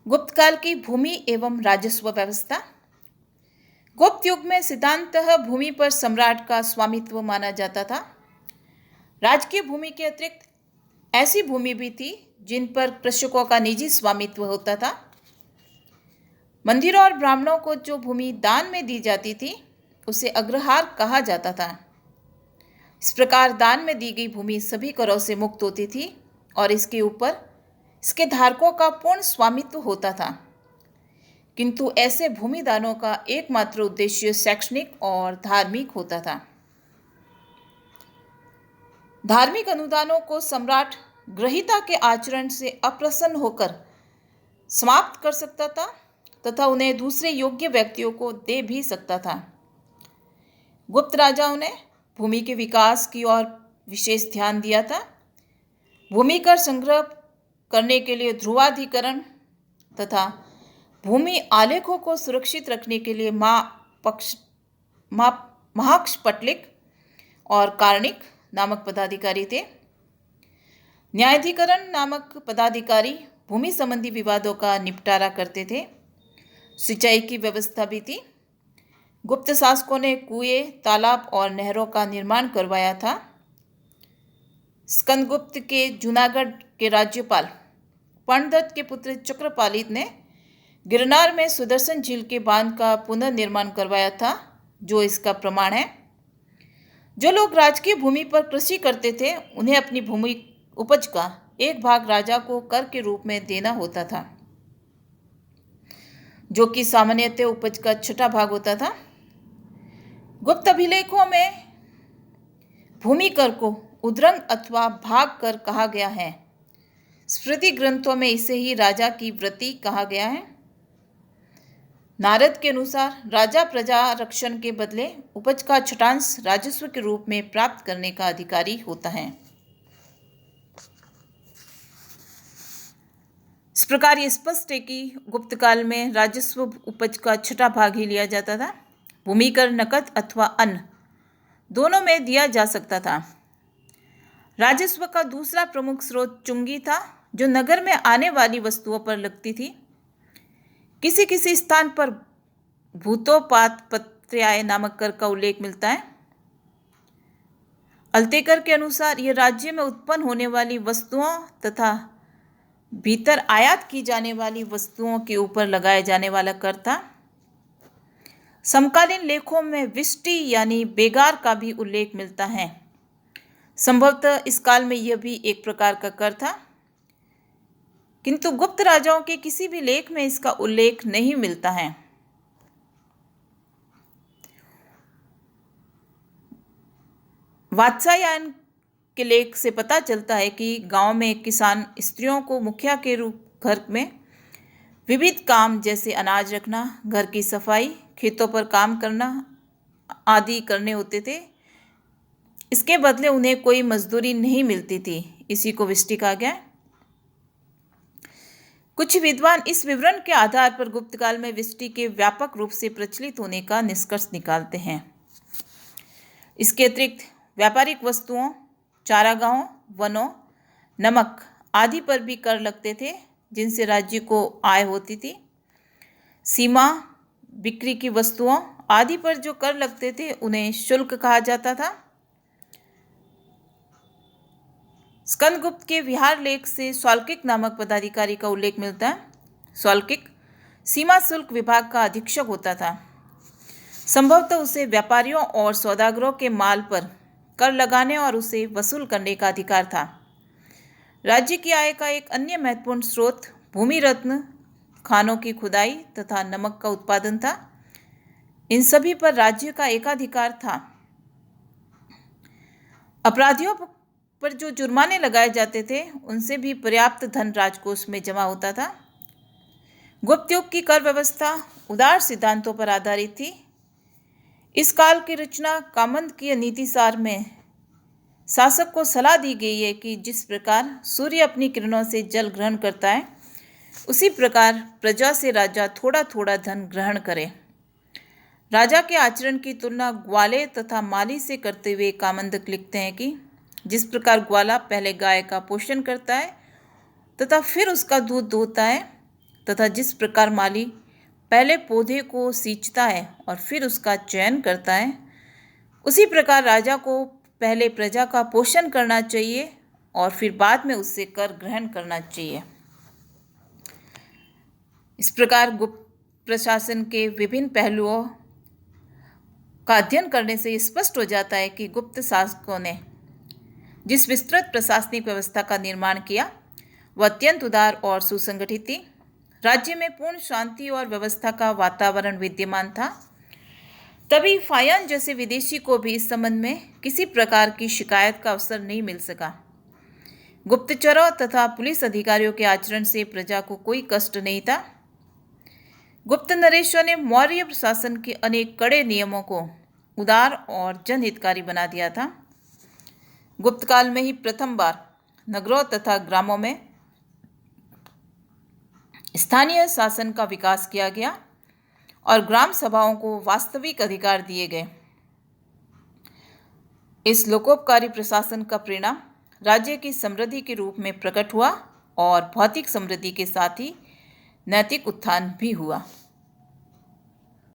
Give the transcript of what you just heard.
गुप्त काल की भूमि एवं राजस्व व्यवस्था। गुप्त युग में सिद्धांतः भूमि पर सम्राट का स्वामित्व माना जाता था। राजकीय भूमि के अतिरिक्त ऐसी भूमि भी थी जिन पर कृषकों का निजी स्वामित्व होता था। मंदिरों और ब्राह्मणों को जो भूमि दान में दी जाती थी उसे अग्रहार कहा जाता था। इस प्रकार दान में दी गई भूमि सभी करों से मुक्त होती थी और इसके ऊपर इसके धारकों का पूर्ण स्वामित्व होता था। किंतु ऐसे भूमिदानों का एकमात्र उद्देश्य शैक्षणिक और धार्मिक होता था। धार्मिक अनुदानों को सम्राट ग्रहीता के आचरण से अप्रसन्न होकर समाप्त कर सकता था तथा उन्हें दूसरे योग्य व्यक्तियों को दे भी सकता था। गुप्त राजाओं ने भूमि के विकास की ओर विशेष ध्यान दिया था। भूमि कर संग्रह करने के लिए ध्रुवाधिकरण तथा भूमि आलेखों को सुरक्षित रखने के लिए महाक्षपटलिक और कार्णिक नामक पदाधिकारी थे। न्यायाधिकरण नामक पदाधिकारी भूमि संबंधी विवादों का निपटारा करते थे। सिंचाई की व्यवस्था भी थी। गुप्त शासकों ने कुएं, तालाब और नहरों का निर्माण करवाया था। स्कंदगुप्त के जूनागढ़ के राज्यपाल पर्णदत्त के पुत्र चक्रपालित ने गिरनार में सुदर्शन झील के बांध का पुनर्निर्माण करवाया था, जो इसका प्रमाण है। जो लोग राजकीय भूमि पर कृषि करते थे उन्हें अपनी भूमि उपज का एक भाग राजा को कर के रूप में देना होता था, जो कि सामान्यतः उपज का छठा भाग होता था। गुप्त अभिलेखों में भूमि कर को उद्रंग अथवा भाग कर कहा गया है। स्मृति ग्रंथों में इसे ही राजा की वृत्ति कहा गया है। नारद के अनुसार राजा प्रजा रक्षण के बदले उपज का छठांश राजस्व के रूप में प्राप्त करने का अधिकारी होता है। इस प्रकार ये स्पष्ट है कि गुप्त काल में राजस्व उपज का छठा भाग ही लिया जाता था। भूमि कर नकद अथवा अन्न दोनों में दिया जा सकता था। राजस्व का दूसरा प्रमुख स्रोत चुंगी था, जो नगर में आने वाली वस्तुओं पर लगती थी। किसी किसी स्थान पर भूतोपात पत्र्याय नामक कर का उल्लेख मिलता है। अल्तेकर के अनुसार यह राज्य में उत्पन्न होने वाली वस्तुओं तथा भीतर आयात की जाने वाली वस्तुओं के ऊपर लगाए जाने वाला कर था। समकालीन लेखों में विष्टि यानी बेगार का भी उल्लेख मिलता है। संभवतः इस काल में यह भी एक प्रकार का कर था, किंतु गुप्त राजाओं के किसी भी लेख में इसका उल्लेख नहीं मिलता है। वात्स्यायन के लेख से पता चलता है कि गांव में किसान स्त्रियों को मुखिया के रूप घर में विविध काम जैसे अनाज रखना, घर की सफाई, खेतों पर काम करना आदि करने होते थे। इसके बदले उन्हें कोई मजदूरी नहीं मिलती थी। इसी को विष्टि कहा गया। कुछ विद्वान इस विवरण के आधार पर गुप्त काल में विष्टि के व्यापक रूप से प्रचलित होने का निष्कर्ष निकालते हैं। इसके अतिरिक्त व्यापारिक वस्तुओं, चारागाहों, वनों, नमक आदि पर भी कर लगते थे, जिनसे राज्य को आय होती थी। सीमा, बिक्री की वस्तुओं आदि पर जो कर लगते थे उन्हें शुल्क कहा जाता था। स्कंदगुप्त के विहार लेख से सौल्किक नामक पदाधिकारी का उल्लेख मिलता है। सौल्किक सीमा शुल्क विभाग का अधीक्षक होता था। संभवतः उसे व्यापारियों और सौदागरों के माल पर कर लगाने और उसे वसूल करने का अधिकार था। राज्य की आय का एक अन्य महत्वपूर्ण स्रोत भूमि रत्न, खानों की खुदाई तथा नमक का उत्पादन था। इन सभी पर राज्य का एकाधिकार था। अपराधियों पर जो जुर्माने लगाए जाते थे उनसे भी पर्याप्त धन राजकोष में जमा होता था। गुप्त युग की कर व्यवस्था उदार सिद्धांतों पर आधारित थी। इस काल की रचना कामंदकीय नीतिसार में शासक को सलाह दी गई है कि जिस प्रकार सूर्य अपनी किरणों से जल ग्रहण करता है, उसी प्रकार प्रजा से राजा थोड़ा थोड़ा धन ग्रहण करे। राजा के आचरण की तुलना ग्वाले तथा माली से करते हुए कामंदक लिखते हैं कि जिस प्रकार ग्वाला पहले गाय का पोषण करता है तथा फिर उसका दूध दोहता है, तथा जिस प्रकार माली पहले पौधे को सींचता है और फिर उसका चयन करता है, उसी प्रकार राजा को पहले प्रजा का पोषण करना चाहिए और फिर बाद में उससे कर ग्रहण करना चाहिए। इस प्रकार गुप्त प्रशासन के विभिन्न पहलुओं का अध्ययन करने से स्पष्ट हो जाता है कि गुप्त शासकों ने जिस विस्तृत प्रशासनिक व्यवस्था का निर्माण किया वह अत्यंत उदार और सुसंगठित थी। राज्य में पूर्ण शांति और व्यवस्था का वातावरण विद्यमान था। तभी फायान जैसे विदेशी को भी इस संबंध में किसी प्रकार की शिकायत का अवसर नहीं मिल सका। गुप्तचरों तथा पुलिस अधिकारियों के आचरण से प्रजा को कोई कष्ट नहीं था। गुप्त नरेशों ने मौर्य प्रशासन के अनेक कड़े नियमों को उदार और जनहितकारी बना दिया था। गुप्त काल में ही प्रथम बार नगरों तथा ग्रामों में स्थानीय शासन का विकास किया गया और ग्राम सभाओं को वास्तविक अधिकार दिए गए। इस लोकोपकारी प्रशासन का परिणाम राज्य की समृद्धि के रूप में प्रकट हुआ और भौतिक समृद्धि के साथ ही नैतिक उत्थान भी हुआ।